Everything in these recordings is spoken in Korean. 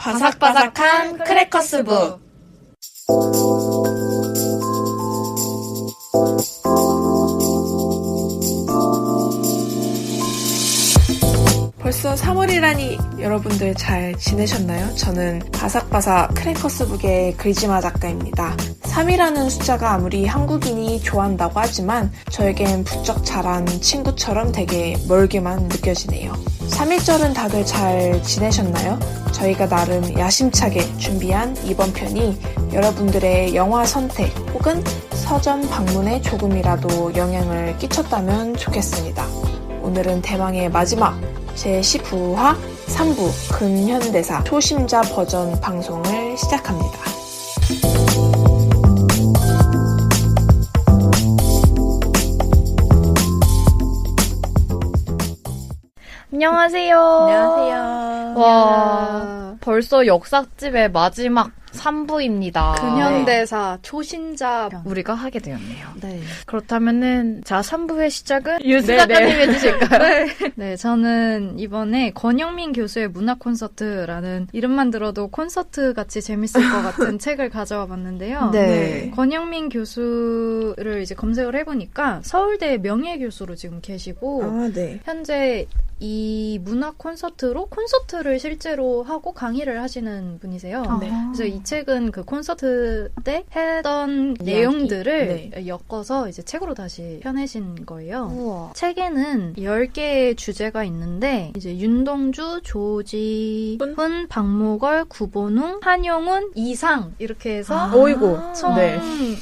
바삭바삭한 크래커스북. 벌써 3월이라니 여러분들 잘 지내셨나요? 저는 바삭바삭 크래커스북의 글지마 작가입니다. 3이라는 숫자가 아무리 한국인이 좋아한다고 하지만 저에겐 부쩍 자란 친구처럼 되게 멀게만 느껴지네요. 3.1절은 다들 잘 지내셨나요? 저희가 나름 야심차게 준비한 이번 편이 여러분들의 영화 선택 혹은 서점 방문에 조금이라도 영향을 끼쳤다면 좋겠습니다. 오늘은 대망의 마지막 제19화 3부 근현대사 초심자 버전 방송을 시작합니다. 안녕하세요. 안녕하세요. 와, 벌써 역사집의 마지막 3부입니다. 근현대사 초신자 우리가 하게 되었네요. 네. 그렇다면은 자 3부의 시작은 유수 작가님 해주실까요? 네, 저는 이번에 권영민 교수의 문학 콘서트라는 이름만 들어도 콘서트 같이 재밌을 것 같은 책을 가져와 봤는데요. 네. 권영민 교수를 이제 검색을 해보니까 서울대 명예교수로 지금 계시고 네. 현재 이 문학 콘서트로 콘서트를 실제로 하고 강의를 하시는 분이세요. 네. 그래서 이 책은 그 콘서트 때 했던 이야기. 내용들을 네. 엮어서 이제 책으로 다시 펴내신 거예요. 우와. 책에는 10개의 주제가 있는데 이제 윤동주, 조지훈, 박목월, 구본웅, 한용운, 이상 이렇게 해서 오이고. 총 네.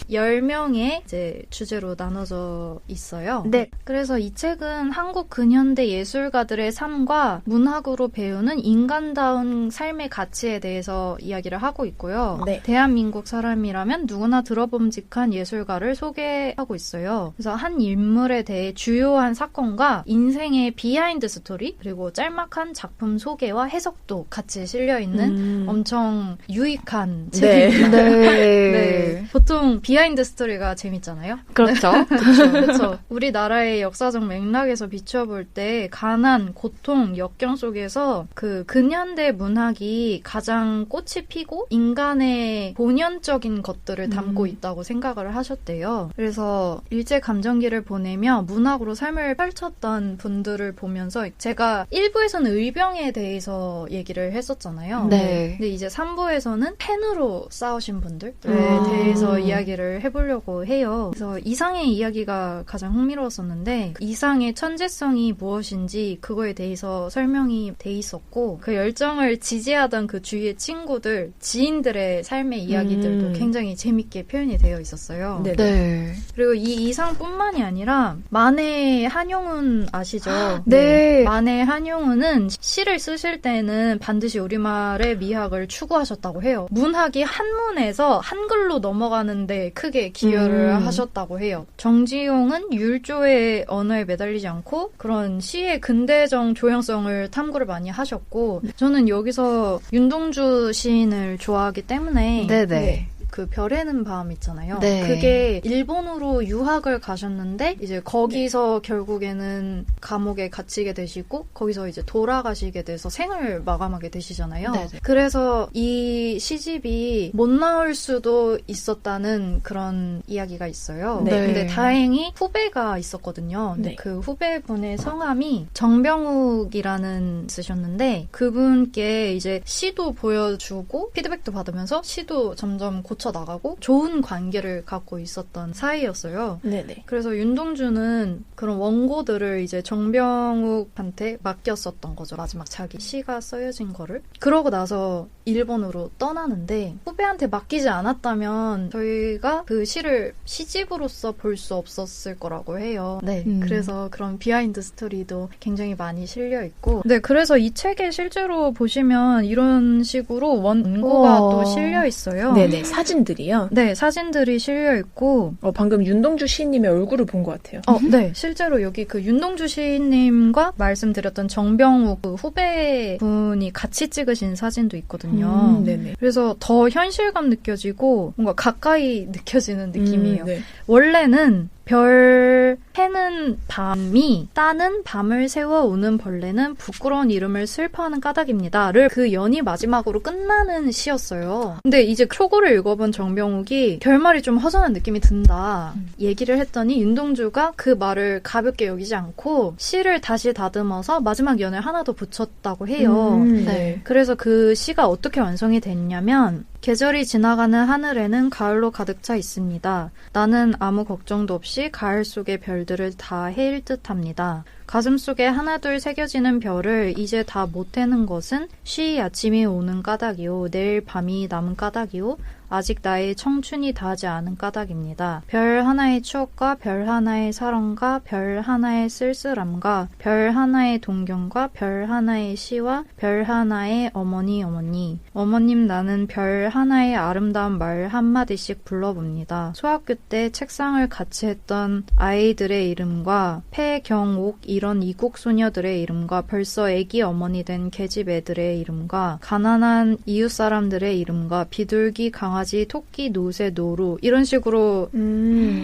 10명의 이제 주제로 나눠져 있어요. 네. 그래서 이 책은 한국 근현대 예술가들의 삶과 문학으로 배우는 인간다운 삶의 가치에 대해서 이야기를 하고 있고요. 네. 대한민국 사람이라면 누구나 들어봄직한 예술가를 소개하고 있어요. 그래서 한 인물에 대해 주요한 사건과 인생의 비하인드 스토리 그리고 짤막한 작품 소개와 해석도 같이 실려있는 엄청 유익한 네. 책입니다. 네. 네. 보통 비하인드 스토리가 재밌잖아요. 그렇죠. 그렇죠. 우리나라의 역사적 맥락에서 비춰볼 때 가난, 고통, 역경 속에서 그 근현대 문학이 가장 꽃이 피고 인간의 본연적인 것들을 담고 있다고 생각을 하셨대요. 그래서 일제 감정기를 보내며 문학으로 삶을 펼쳤던 분들을 보면서 제가 1부에서는 의병에 대해서 얘기를 했었잖아요. 네. 근데 이제 3부에서는 펜으로 싸우신 분들에 아. 대해서 이야기를 해보려고 해요. 그래서 이상의 이야기가 가장 흥미로웠었는데 이상의 천재성이 무엇인지 그거에 대해서 설명이 돼 있었고 그 열정을 지지하던 그 주위의 친구들, 지인들의 삶의 이야기들도 굉장히 재밌게 표현이 되어 있었어요. 네. 네. 그리고 이 이상뿐만이 아니라 만해 한용운 아시죠? 네. 만해 한용운은 시를 쓰실 때는 반드시 우리말의 미학을 추구하셨다고 해요. 문학이 한문에서 한글로 넘어가는데 크게 기여를 하셨다고 해요. 정지용은 율조의 언어에 매달리지 않고 그런 시의 근대적 조형성을 탐구를 많이 하셨고 저는 여기서 윤동주 시인을 좋아하기 때문에 네네. 그 별에는 밤 있잖아요. 네. 그게 일본으로 유학을 가셨는데 이제 거기서 결국에는 감옥에 갇히게 되시고 거기서 이제 돌아가시게 돼서 생을 마감하게 되시잖아요. 네네. 그래서 이 시집이 못 나올 수도 있었다는 그런 이야기가 있어요. 네. 근데 다행히 후배가 있었거든요. 근데 네. 그 후배분의 성함이 정병욱이라는 쓰셨는데 그분께 이제 시도 보여주고 피드백도 받으면서 시도 점점 고쳐 나가고 좋은 관계를 갖고 있었던 사이였어요. 네네. 그래서 윤동주는 그런 원고들을 이제 정병욱한테 맡겼었던 거죠. 마지막 자기 시가 써여진 거를. 그러고 나서 일본으로 떠나는데 후배한테 맡기지 않았다면 저희가 그 시를 시집으로서 볼 수 없었을 거라고 해요. 네. 그래서 그런 비하인드 스토리도 굉장히 많이 실려 있고. 네. 그래서 이 책에 실제로 보시면 이런 식으로 원고가 또 실려 있어요. 네네. 사진들이요? 네, 사진들이 실려 있고 방금 윤동주 시인님의 얼굴을 본 것 같아요. 네, 실제로 여기 그 윤동주 시인님과 말씀드렸던 정병욱 그 후배분이 같이 찍으신 사진도 있거든요. 네네. 그래서 더 현실감 느껴지고 뭔가 가까이 느껴지는 느낌이에요. 네. 원래는 별 해는 밤이 따는 밤을 세워 우는 벌레는 부끄러운 이름을 슬퍼하는 까닭입니다를 그 연이 마지막으로 끝나는 시였어요. 근데 이제 표고를 읽어본 정병욱이 결말이 좀 허전한 느낌이 든다 얘기를 했더니 윤동주가 그 말을 가볍게 여기지 않고 시를 다시 다듬어서 마지막 연을 하나 더 붙였다고 해요. 네. 그래서 그 시가 어떻게 완성이 됐냐면 계절이 지나가는 하늘에는 가을로 가득 차 있습니다. 나는 아무 걱정도 없이 가을 속의 별들을 다 헤일 듯합니다. 가슴속에 하나둘 새겨지는 별을 이제 다 못 해는 것은 쉬 아침이 오는 까닭이요. 내일 밤이 남은 까닭이요. 아직 나의 청춘이 다하지 않은 까닭입니다. 별 하나의 추억과 별 하나의 사랑과 별 하나의 쓸쓸함과 별 하나의 동경과 별 하나의 시와 별 하나의 어머님 나는 별 하나의 아름다운 말 한마디씩 불러봅니다. 소학교 때 책상을 같이 했던 아이들의 이름과 폐경옥 이런 이국 소녀들의 이름과 벌써 애기 어머니 된 계집 애들의 이름과 가난한 이웃 사람들의 이름과 비둘기 강아지, 토끼, 노새, 노루 이런 식으로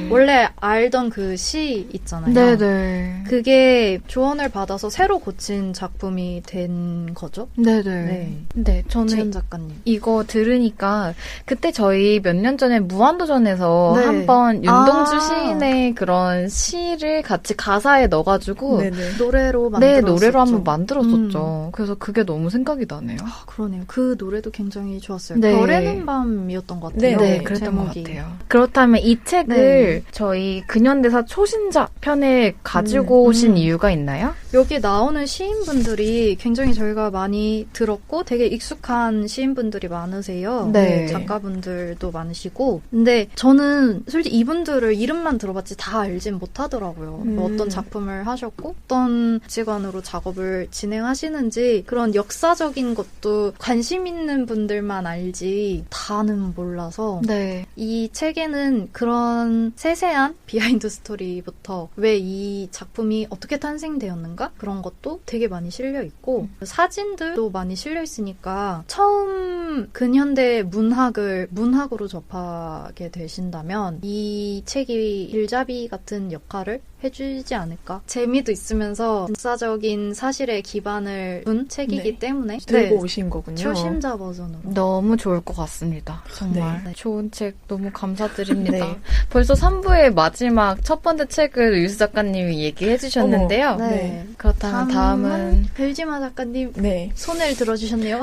원래 알던 그 시 있잖아요. 네네. 그게 조언을 받아서 새로 고친 작품이 된 거죠. 네네. 네. 네, 저는 지은 작가님. 이거 들으니까 그때 저희 몇 년 전에 무한도전에서 네. 한번 윤동주 아. 시인의 그런 시를 같이 가사에 넣어가지고 네네. 노래로 네, 만들었었죠. 노래로 한번 만들었었죠. 그래서 그게 너무 생각이 나네요. 아, 그러네요. 그 노래도 굉장히 좋았어요. 네. 별에는 밤이었던 것 같아요. 네, 그랬던 제목이. 것 같아요. 그렇다면 이 책을 네. 저희 근현대사 초신자 편에 가지고 오신 이유가 있나요? 여기 나오는 시인분들이 굉장히 저희가 많이 들었고 되게 익숙한 시인분들이 많으세요. 네. 작가분들도 많으시고. 근데 저는 솔직히 이분들을 이름만 들어봤지 다 알진 못하더라고요. 어떤 작품을 하셨고 어떤 직관으로 작업을 진행하시는지 그런 역사적인 것도 관심 있는 분들만 알지 다는 몰라서 네. 이 책에는 그런 세세한 비하인드 스토리부터 왜 이 작품이 어떻게 탄생되었는가 그런 것도 되게 많이 실려 있고 사진들도 많이 실려 있으니까 처음 근현대 문학으로 접하게 되신다면 이 책이 길잡이 같은 역할을 해주지 않을까. 재미도 있으면서 역사적인 사실에 기반을 둔 책이기 네. 때문에 들고 오신 거군요. 초심자 버전으로. 너무 좋을 것 같습니다. 정말. 네. 좋은 책 너무 감사드립니다. 네. 벌써 3부의 마지막 첫 번째 책을 유수 작가님이 얘기해 주셨는데요. 네. 네. 그렇다면 다음은 벨지마 작가님 네. 손을 들어주셨네요.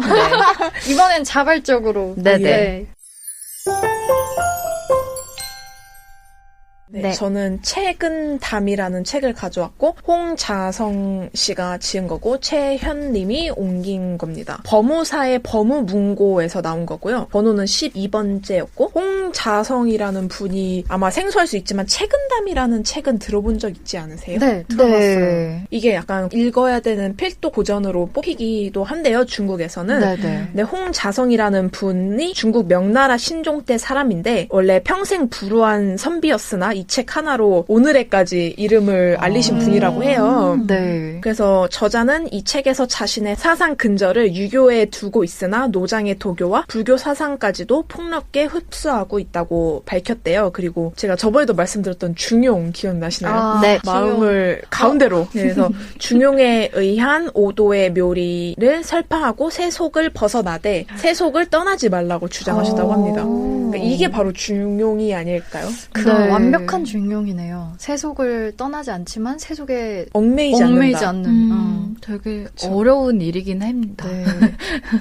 이번엔 자발적으로. 네네. 네. 네, 네. 저는 책은 담이라는 책을 가져왔고 홍자성 씨가 지은 거고 최현님이 옮긴 겁니다. 법무사의 법무문고에서 나온 거고요. 번호는 12번째였고 홍자성이라는 분이 아마 생소할 수 있지만 책은 담이라는 책은 들어본 적 있지 않으세요? 네, 들어봤어요. 네. 이게 약간 읽어야 되는 필독 고전으로 뽑히기도 한데요. 중국에서는. 네네. 근데 홍자성이라는 분이 중국 명나라 신종 때 사람인데 원래 평생 불우한 선비였으나 이 책 하나로 오늘에까지 이름을 알리신 분이라고 해요. 네. 그래서 저자는 이 책에서 자신의 사상 근저를 유교에 두고 있으나 노장의 도교와 불교 사상까지도 폭넓게 흡수하고 있다고 밝혔대요. 그리고 제가 저번에도 말씀드렸던 중용 기억나시나요? 아, 네. 마음을 가운데로. 그래서 중용에 의한 오도의 묘리를 설파하고 세속을 벗어나되 세속을 떠나지 말라고 주장하셨다고 합니다. 그러니까 이게 바로 중용이 아닐까요? 그런 네. 완벽한 중용이네요. 세속을 떠나지 않지만 세속에 얽매이지 않는다. 않는. 되게 그쵸. 어려운 일이긴 합니다. 네.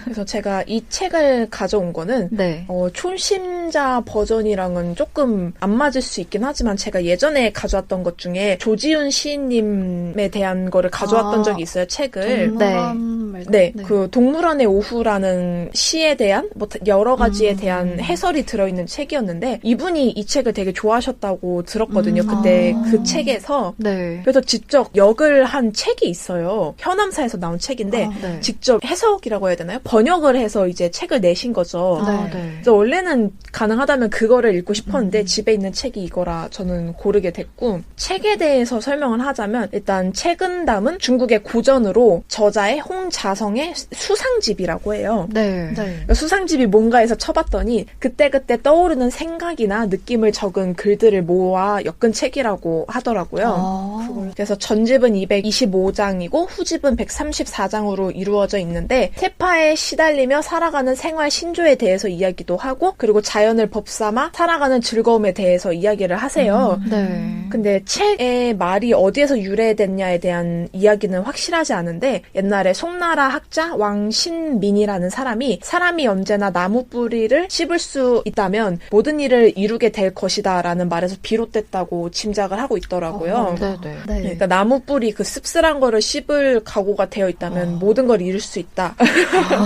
그래서 제가 이 책을 가져온 거는 네. 초심자 버전이랑은 조금 안 맞을 수 있긴 하지만 제가 예전에 가져왔던 것 중에 조지훈 시인님에 대한 거를 가져왔던 적이 있어요, 책을. 동물원 말고. 네, 그 동물원의 오후라는 시에 대한 뭐 여러 가지에 대한 해설이 들어있는 책이었는데 이분이 이 책을 되게 좋아하셨다고 들었거든요. 그때 그 책에서. 네. 그래서 직접 역을 한 책이 있어요. 현암사에서 나온 책인데 네. 직접 해석이라고 해야 되나요? 번역을 해서 이제 책을 내신 거죠. 네. 그래서 원래는 가능하다면 그거를 읽고 싶었는데 집에 있는 책이 이거라 저는 고르게 됐고 책에 대해서 설명을 하자면 일단 책은담은 중국의 고전으로 저자의 홍자 홍자성의 수상집이라고 해요. 네. 네. 수상집이 뭔가 해서 쳐봤더니 그때그때 떠오르는 생각이나 느낌을 적은 글들을 모아 엮은 책이라고 하더라고요. 그래서 전집은 225장이고 후집은 134장으로 이루어져 있는데 세파에 시달리며 살아가는 생활 신조에 대해서 이야기도 하고 그리고 자연을 법삼아 살아가는 즐거움에 대해서 이야기를 하세요. 네. 근데 책의 말이 어디에서 유래됐냐에 대한 이야기는 확실하지 않은데 옛날에 송나라 학자 왕신민이라는 사람이 언제나 나무 뿌리를 씹을 수 있다면 모든 일을 이루게 될 것이다 라는 말에서 비롯됐다고 짐작을 하고 있더라고요. 네네. 네. 그러니까 나무 뿌리 그 씁쓸한 거를 씹을 각오가 되어 있다면 모든 걸 이룰 수 있다.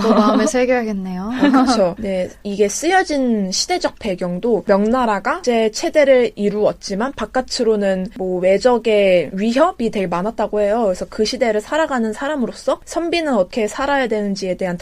또 마음에 새겨야겠네요. 그렇죠. 네, 이게 쓰여진 시대적 배경도 명나라가 이제 체대를 이루었지만 바깥으로는 뭐 외적의 위협이 되게 많았다고 해요. 그래서 그 시대를 살아가는 사람으로서 선비는 어떻게 살아야 되는지에 대한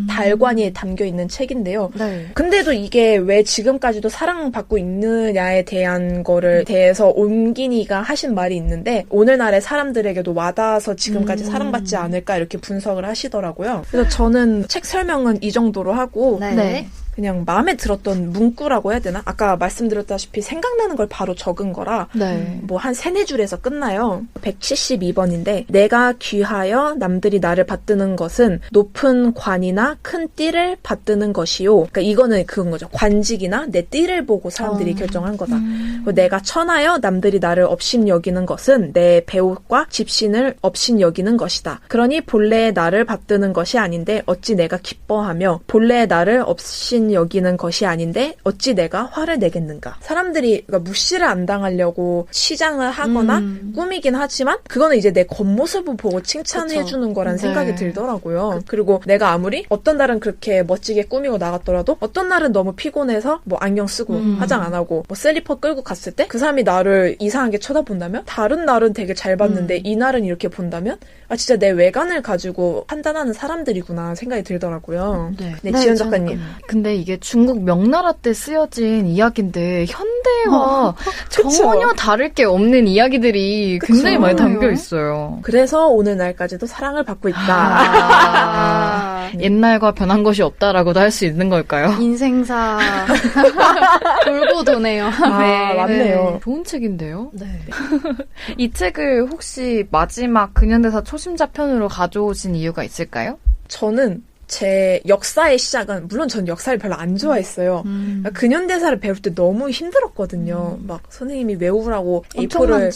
달관이 담겨 있는 책인데요. 네. 근데도 이게 왜 지금까지도 사랑받고 있느냐에 대한 거를 대해서 옹긴이가 하신 말이 있는데 오늘날의 사람들에게도 와닿아서 지금까지 사랑받지 않을까 이렇게 분석을 하시더라고요. 그래서 저는 책 설명은 이 정도로 하고 네. 그냥 마음에 들었던 문구라고 해야 되나? 아까 말씀드렸다시피 생각나는 걸 바로 적은 거라 네. 뭐 한 3-4줄에서 끝나요. 172번인데 내가 귀하여 남들이 나를 받드는 것은 높은 관이나 큰 띠를 받드는 것이요. 그러니까 이거는 그건 거죠. 관직이나 내 띠를 보고 사람들이 결정한 거다. 그리고 내가 천하여 남들이 나를 업신 여기는 것은 내 배옷과 집신을 업신 여기는 것이다. 그러니 본래의 나를 받드는 것이 아닌데 어찌 내가 기뻐하며 본래의 나를 업신 여기는 것이 아닌데 어찌 내가 화를 내겠는가. 사람들이 그러니까 무시를 안 당하려고 시장을 하거나 꾸미긴 하지만 그거는 이제 내 겉모습을 보고 칭찬해주는 거란 생각이 들더라고요. 그리고 내가 아무리 어떤 날은 그렇게 멋지게 꾸미고 나갔더라도 어떤 날은 너무 피곤해서 뭐 안경 쓰고 화장 안 하고 뭐 슬리퍼 끌고 갔을 때 그 사람이 나를 이상하게 쳐다본다면 다른 날은 되게 잘 봤는데 이 날은 이렇게 본다면 아 진짜 내 외관을 가지고 판단하는 사람들이구나 생각이 들더라고요. 네, 지연 작가님. 근데 이게 중국 명나라 때 쓰여진 이야기인데 현대와 전혀 다를 게 없는 이야기들이 굉장히 많이 담겨 있어요. 그래서 오늘날까지도 사랑을 받고 있다. 옛날과 변한 것이 없다라고도 할 수 있는 걸까요? 인생사 돌고 도네요. 네, 맞네요. 좋은 책인데요. 네. 이 책을 혹시 마지막 근현대사 초심자 편으로 가져오신 이유가 있을까요? 저는 제 역사의 시작은 물론 전 역사를 별로 안 좋아했어요. 그러니까 근현대사를 배울 때 너무 힘들었거든요. 막 선생님이 외우라고 A4를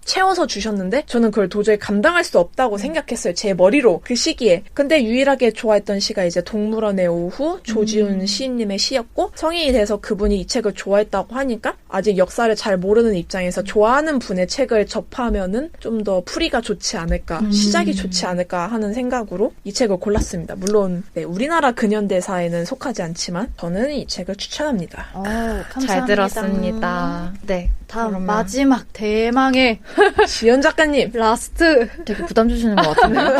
채워서 주셨는데 저는 그걸 도저히 감당할 수 없다고 생각했어요. 제 머리로 그 시기에. 근데 유일하게 좋아했던 시가 이제 동물원의 오후 조지훈 시인님의 시였고 성인이 돼서 그분이 이 책을 좋아했다고 하니까 아직 역사를 잘 모르는 입장에서 좋아하는 분의 책을 접하면은 좀 더 풀이가 좋지 않을까, 시작이 좋지 않을까 하는 생각으로 이 책을 골랐습니다. 물론 우리나라 근현대사에는 속하지 않지만 저는 이 책을 추천합니다. 감사합니다. 잘 들었습니다. 네. 다음 그러면 마지막 대망의 지연 작가님 라스트. 되게 부담 주시는 것 같은데요.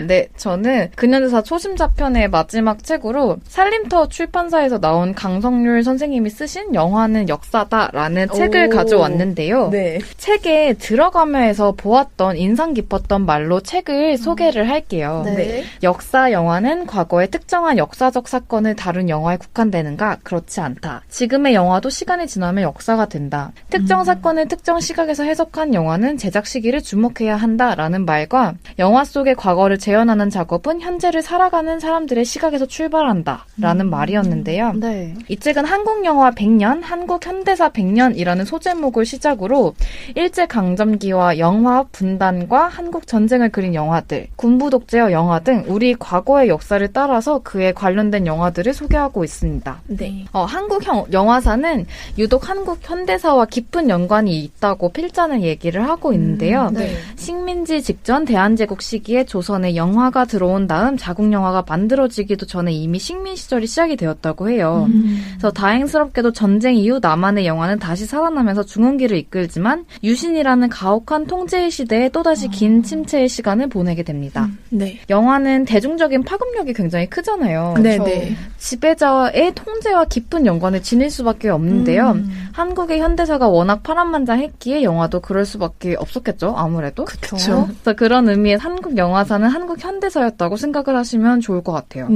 네, 저는 근현대사 초심자 편의 마지막 책으로 살림터 출판사에서 나온 강성률 선생님이 쓰신 영화는 역사다라는 책을 가져왔는데요. 네. 책에 들어가면서 보았던 인상 깊었던 말로 책을 소개를 할게요. 네. 역사 영화는 과거의 특정한 역사적 사건을 다룬 영화에 국한되는가? 그렇지 않다. 지금의 영화도 시간이 지나면 역사가 된다. 특정 사건을 특정 시각에서 해석한 영화는 제작 시기를 주목해야 한다라는 말과 영화 속의 과거를 재현하는 작업은 현재를 살아가는 사람들의 시각에서 출발한다라는 말이었는데요. 네. 이 책은 한국 영화 100년, 한국 현대사 100년이라는 소제목을 시작으로 일제강점기와 영화 분단과 한국 전쟁을 그린 영화들, 군부 독재와 영화 등 우리 과거의 역사를 따라서 그에 관련된 영화들을 소개하고 있습니다. 네. 한국 영화사는 유독 한국 현대사와 깊은 연관이 있다고 필자는 얘기를 하고 있는데요. 네. 식민지 직전 대한제국 시기에 조선의 영화가 들어온 다음 자국 영화가 만들어지기도 전에 이미 식민 시절이 시작이 되었다고 해요. 그래서 다행스럽게도 전쟁 이후 남한의 영화는 다시 살아나면서 중흥기를 이끌지만 유신이라는 가혹한 통제의 시대에 또다시 긴 침체의 시간을 보내게 됩니다. 네. 영화는 대중적인 파급력이 굉장히 크잖아요. 네네. 지배자의 통제와 깊은 연관을 지닐 수밖에 없는데요. 한국의 현대사가 워낙 파란만장했기에 영화도 그럴 수밖에 없었겠죠. 아무래도. 그쵸. 그래서 그런 의미에서 한국 영화사는 한국 현대사였다고 생각을 하시면 좋을 것 같아요.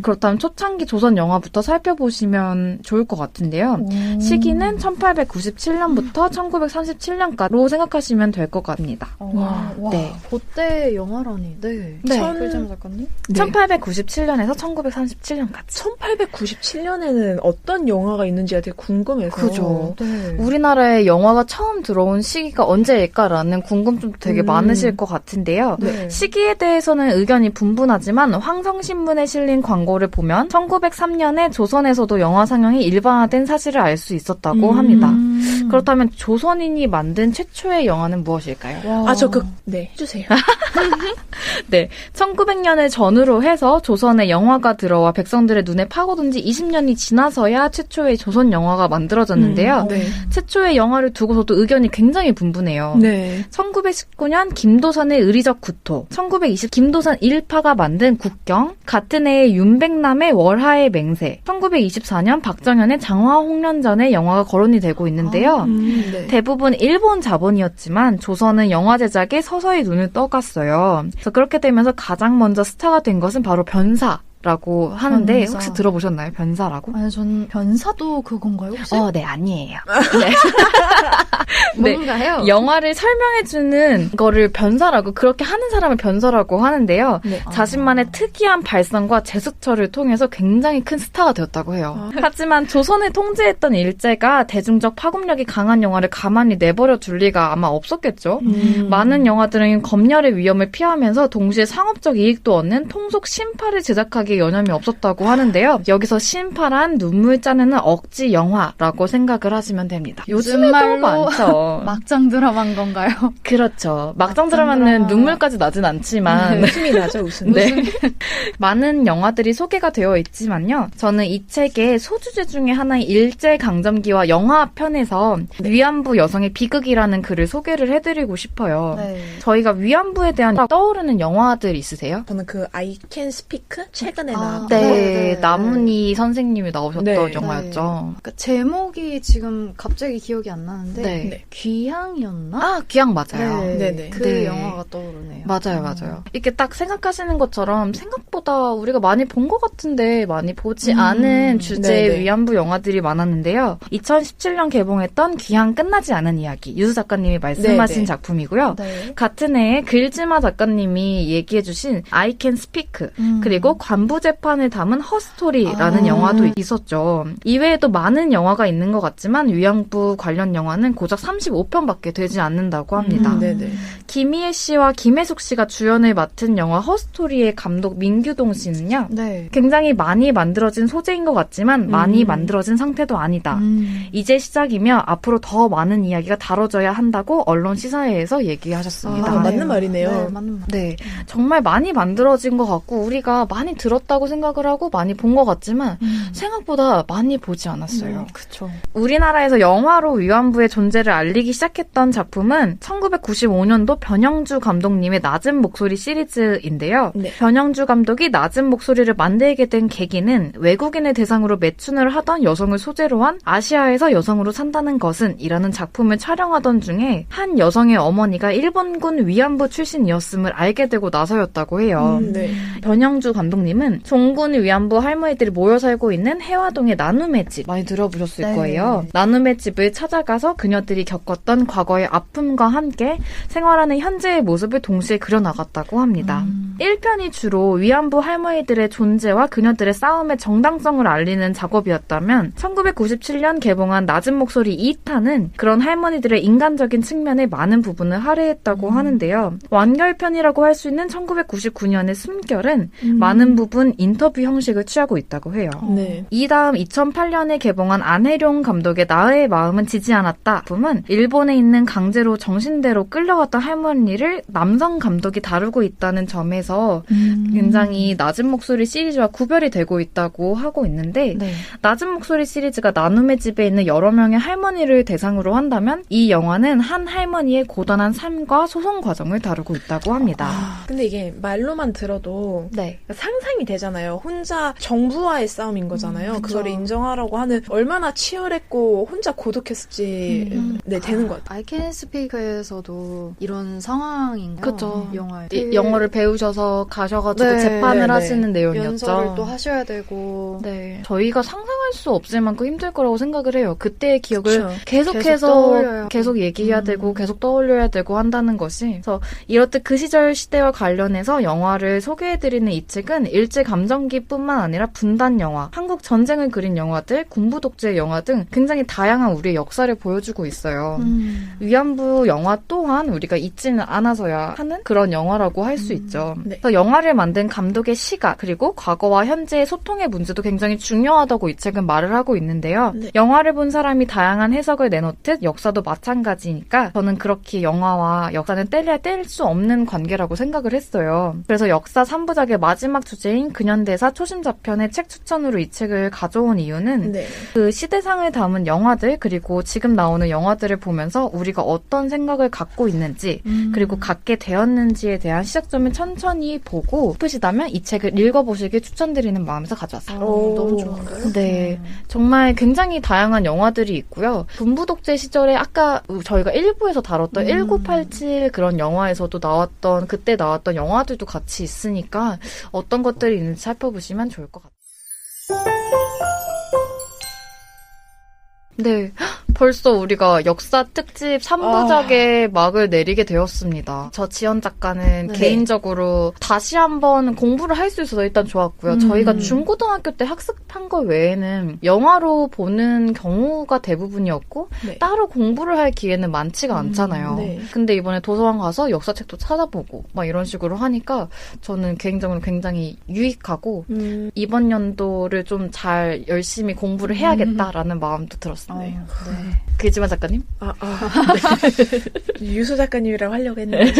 그렇다면 초창기 조선 영화부터 살펴보시면 좋을 것 같은데요. 시기는 1897년부터 1937년까지로 생각하시면 될 것 같습니다. 와, 네. 그때 영화라니. 네. 필점 작가님? 네. 1897년에서 1937년까지. 1897년에는 어떤 영화가 있는지가 되게 궁금해서. 그죠. 네. 우리나라에 영화가 처음 들어온 시기가 언제일까라는 궁금증도 되게 많으실 것 같은데요. 네. 시기에 대해서는 의견이 분분하지만 황성신문에 실린 광고를 보면 1903년에 조선에서도 영화 상영이 일반화된 사실을 알 수 있었다고 합니다. 그렇다면 조선인이 만든 최초의 영화는 무엇일까요? 와. 네, 해주세요. 네, 1900년을 전후로 해서 조선에 영화가 들어와 백성들의 눈에 파고든 지 20년이 지나서야 최초의 조선 영화가 만들어졌는데요. 네. 최초의 영화를 두고서도 의견이 굉장히 분분해요. 네. 1919년 김도선의 의리적 구토, 1920 김도선 1파가 만든 국경, 같은 해에 윤백남의 월하의 맹세, 1924년 박정현의 장화홍련전의 영화가 거론이 되고 있는데요. 네. 대부분 일본 자본이었지만 조선은 영화 제작에 서서히 눈을 떠갔어요. 그래서 그렇게 되면서 가장 먼저 스타가 된 것은 바로 변사라고 하는데 변사. 혹시 들어보셨나요? 변사라고? 아니, 전 변사도 그건가요, 혹시? 네, 아니에요. 네. 네. 뭔가요? 영화를 설명해주는 거를 변사라고, 그렇게 하는 사람을 변사라고 하는데요. 네. 자신만의 특이한 발상과 제스처를 통해서 굉장히 큰 스타가 되었다고 해요. 하지만 조선을 통제했던 일제가 대중적 파급력이 강한 영화를 가만히 내버려 둘 리가 아마 없었겠죠. 많은 영화들은 검열의 위험을 피하면서 동시에 상업적 이익도 얻는 통속 신파를 제작하기에 여념이 없었다고 하는데요. 여기서 신파란 눈물 짜내는 억지 영화라고 생각을 하시면 됩니다. 요즘에도 말로 많죠. 막장 드라마인 건가요? 그렇죠. 막장 막장 드라마는 드라마. 눈물까지 나진 않지만 웃음이 나죠, 웃음이. 네. 많은 영화들이 소개가 되어 있지만요. 저는 이 책의 소주제 중에 하나인 일제강점기와 영화편에서 위안부 여성의 비극이라는 글을 소개를 해드리고 싶어요. 네. 저희가 위안부에 대한 떠오르는 영화들 있으세요? 저는 그 I Can Speak? 최근에 아, 나왔던. 네, 네. 남은희 선생님이 나오셨던 네. 영화였죠. 그러니까 제목이 지금 갑자기 기억이 안 나는데 네. 귀향이었나? 아, 귀향 맞아요. 네네. 그 네. 영화가 떠오르네요. 맞아요. 이렇게 딱 생각하시는 것처럼 생각보다 우리가 많이 본 것 같은데 많이 보지 않은 주제의 네네. 위안부 영화들이 많았는데요. 2017년 개봉했던 귀향 끝나지 않은 이야기, 유수 작가님이 말씀하신 네네. 작품이고요. 네. 같은 해에 글즈마 작가님이 얘기해주신 I Can Speak, 그리고 관부 재판을 담은 허스토리라는 영화도 있었죠. 이외에도 많은 영화가 있는 것 같지만 위안부 관련 영화는 고작 35편밖에 되지 않는다고 합니다. 네네. 김희애 씨와 김혜숙 씨가 주연을 맡은 영화 허스토리의 감독 민규동 씨는요. 네. 굉장히 많이 만들어진 소재인 것 같지만 많이 만들어진 상태도 아니다. 이제 시작이며 앞으로 더 많은 이야기가 다뤄져야 한다고 언론 시사회에서 얘기하셨습니다. 맞는 말이네요. 네, 맞는 말. 네, 정말 많이 만들어진 것 같고 우리가 많이 들었다고 생각을 하고 많이 본 것 같지만 생각보다 많이 보지 않았어요. 그쵸. 우리나라에서 영화로 위안부의 존재를 알리기 시작했던 작품은 1995년도 변영주 감독님의 낮은 목소리 시리즈인데요. 네. 변영주 감독이 낮은 목소리를 만들게 된 계기는 외국인을 대상으로 매춘을 하던 여성을 소재로 한 아시아에서 여성으로 산다는 것은 이라는 작품을 촬영하던 중에 한 여성의 어머니가 일본군 위안부 출신이었음을 알게 되고 나서였다고 해요. 네. 변영주 감독님은 종군 위안부 할머니들이 모여 살고 있는 해화동의 나눔의 집 많이 들어보셨을 네. 거예요. 나눔의 집을 찾아가서 그녀들이 겪었던 과거의 아픔과 함께 생활하는 현재의 모습을 동시에 그려나갔다고 합니다. 1편이 주로 위안부 할머니들의 존재와 그녀들의 싸움의 정당성을 알리는 작업이었다면 1997년 개봉한 낮은 목소리 2탄은 그런 할머니들의 인간적인 측면의 많은 부분을 할애했다고 하는데요. 완결편이라고 할 수 있는 1999년의 숨결은 많은 부분 인터뷰 형식을 취하고 있다고 해요. 네. 이 다음 2008년에 개봉한 안혜룡 감독의 나의 마음은 지지 않았다 작품은 일본에 있는 강제로 정신대로 끌려갔던 할머니를 남성 감독이 다루고 있다는 점에서 시리즈에서 굉장히 낮은 목소리 시리즈와 구별이 되고 있다고 하고 있는데 네. 낮은 목소리 시리즈가 나눔의 집에 있는 여러 명의 할머니를 대상으로 한다면 이 영화는 한 할머니의 고단한 삶과 소송 과정을 다루고 있다고 합니다. 근데 이게 말로만 들어도 네. 상상이 되잖아요. 혼자 정부와의 싸움인 거잖아요. 그쵸. 그거를 인정하라고 하는 얼마나 치열했고 혼자 고독했을지 네, 되는 것 같아요. I Can Speak에서도 이런 상황인가요? 그쵸. 영화에. 영어를 배우셔서 가셔가지고 네, 재판을 네, 하시는 네. 내용이었죠. 연설을 또 하셔야 되고. 네. 저희가 상상할 수 없을 만큼 힘들 거라고 생각을 해요. 그때의 기억을 그쵸. 계속 계속해서 떠올려야 계속 얘기해야 되고 계속 떠올려야 되고 한다는 것이. 그래서 이렇듯 그 시절 시대와 관련해서 영화를 소개해드리는 이 책은 일제 감정기뿐만 아니라 분단 영화, 한국 전쟁을 그린 영화들, 군부 독재 영화 등 굉장히 다양한 우리의 역사를 보여주고 있어요. 위안부 영화 또한 우리가 잊지는 않아서야 하는 그런 영화라고 할 수 있죠. 네. 그래서 영화를 만든 감독의 시각 그리고 과거와 현재의 소통의 문제도 굉장히 중요하다고 이 책은 말을 하고 있는데요. 네. 영화를 본 사람이 다양한 해석을 내놓듯 역사도 마찬가지니까 저는 그렇게 영화와 역사는 뗄래야 뗄 수 없는 관계라고 생각을 했어요. 그래서 역사 3부작의 마지막 주제인 근현대사 초심자편의 책 추천으로 이 책을 가져온 이유는 네. 그 시대상을 담은 영화들 그리고 지금 나오는 영화들을 보면서 우리가 어떤 생각을 갖고 있는지 그리고 갖게 되었는지에 대한 시작점을 천천히 보고 싶으시다면 이 책을 읽어보시길 추천드리는 마음에서 가져왔어요. 너무 좋은데요? 네, 정말 굉장히 다양한 영화들이 있고요. 군부독재 시절에 아까 저희가 1부에서 다뤘던 1987 그런 영화에서도 나왔던 그때 나왔던 영화들도 같이 있으니까 어떤 것들이 있는지 살펴보시면 좋을 것 같아요. 네, 벌써 우리가 역사 특집 3부작의 막을 내리게 되었습니다. 저 지연 작가는 네. 개인적으로 다시 한번 공부를 할 수 있어서 일단 좋았고요. 저희가 중고등학교 때 학습한 거 외에는 영화로 보는 경우가 대부분이었고 네. 따로 공부를 할 기회는 많지가 않잖아요. 네. 근데 이번에 도서관 가서 역사책도 찾아보고 막 이런 식으로 하니까 저는 개인적으로 굉장히 유익하고 이번 연도를 좀 잘 열심히 공부를 해야겠다라는 마음도 들었어요. 네. 그지만 작가님? 네. 유수 작가님이라고 하려고 했는데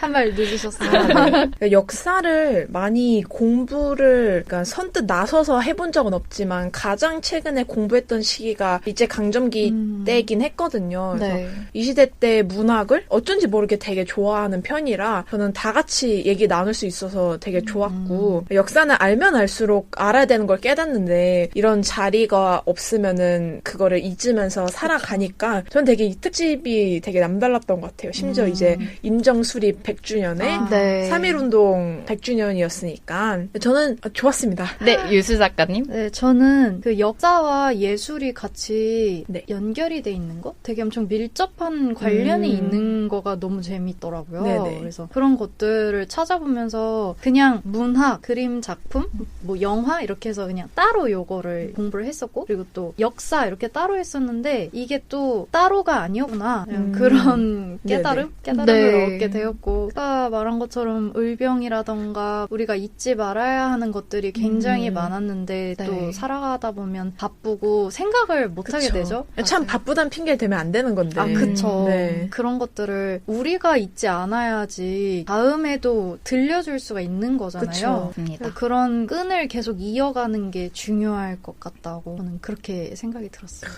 한 발 늦으셨어요. 그러니까 역사를 많이 공부를 그러니까 선뜻 나서서 해본 적은 없지만 가장 최근에 공부했던 시기가 일제 강점기 때이긴 했거든요. 그래서 네. 이 시대 때 문학을 어쩐지 모르게 되게 좋아하는 편이라 저는 다 같이 얘기 나눌 수 있어서 되게 좋았고 역사는 알면 알수록 알아야 되는 걸 깨닫는데 이런 자리가 없으면은 그거를 잊으면서 살아가니까 전 되게 이 특집이 되게 남달랐던 것 같아요. 심지어 이제 인정수립 100주년에 네. 3.1운동 100주년이었으니까 저는 좋았습니다. 네, 유수 작가님? 네, 저는 그 역사와 예술이 같이 네. 연결이 돼 있는 거? 되게 엄청 밀접한 관련이 있는 거가 너무 재밌더라고요. 네네. 그래서 그런 것들을 찾아보면서 그냥 문학, 그림 작품, 뭐 영화 이렇게 해서 그냥 따로 요거를 공부를 했었고 그리고 또 역사 이렇게 따로 했었는데 이게 또 따로가 아니었구나. 그런 깨달음을 네. 얻게 되었고 아까 말한 것처럼 을병이라던가 우리가 잊지 말아야 하는 것들이 굉장히 많았는데 네. 또 살아가다 보면 바쁘고 생각을 못하게 그쵸. 되죠. 참 바쁘단 핑계 대면 안 되는 건데. 아, 그쵸. 네. 그런 것들을 우리가 잊지 않아야지 다음에도 들려줄 수가 있는 거잖아요. 그쵸. 그래서 그런 끈을 계속 이어가는 게 중요할 것 같다고 저는 그렇게 생각이 들었어요.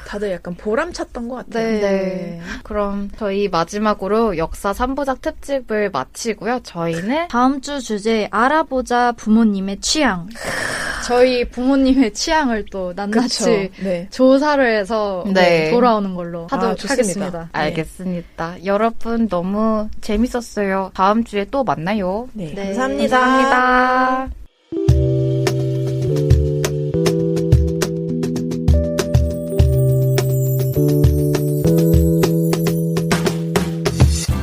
다들 약간 보람찼던 것 같아요. 네. 그럼 저희 마지막으로 역사 3부작 특집을 마치고요. 저희는 다음 주 주제 알아보자 부모님의 취향. 저희 부모님의 취향을 또 낱낱이 그쵸. 네. 조사를 해서 네. 돌아오는 걸로 하도록 좋습니다. 하겠습니다. 네. 알겠습니다. 여러분 너무 재밌었어요. 다음 주에 또 만나요. 네. 네. 감사합니다. 감사합니다.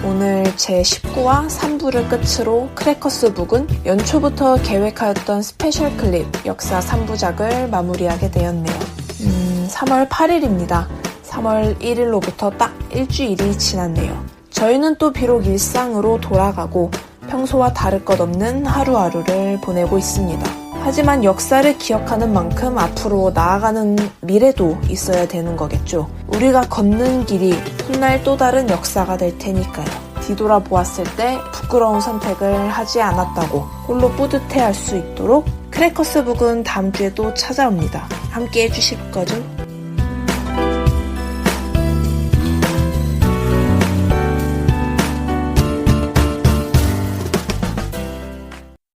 오늘 제19화 3부를 끝으로 크래커스 북은 연초부터 계획하였던 스페셜 클립 역사 3부작을 마무리하게 되었네요. 3월 8일입니다. 3월 1일로부터 딱 일주일이 지났네요. 저희는 또 비록 일상으로 돌아가고 평소와 다를 것 없는 하루하루를 보내고 있습니다. 하지만 역사를 기억하는 만큼 앞으로 나아가는 미래도 있어야 되는 거겠죠. 우리가 걷는 길이 훗날 또 다른 역사가 될 테니까요. 뒤돌아보았을 때 부끄러운 선택을 하지 않았다고 홀로 뿌듯해할 수 있도록 크래커스 북은 다음 주에 또 찾아옵니다. 함께 해주실 거죠?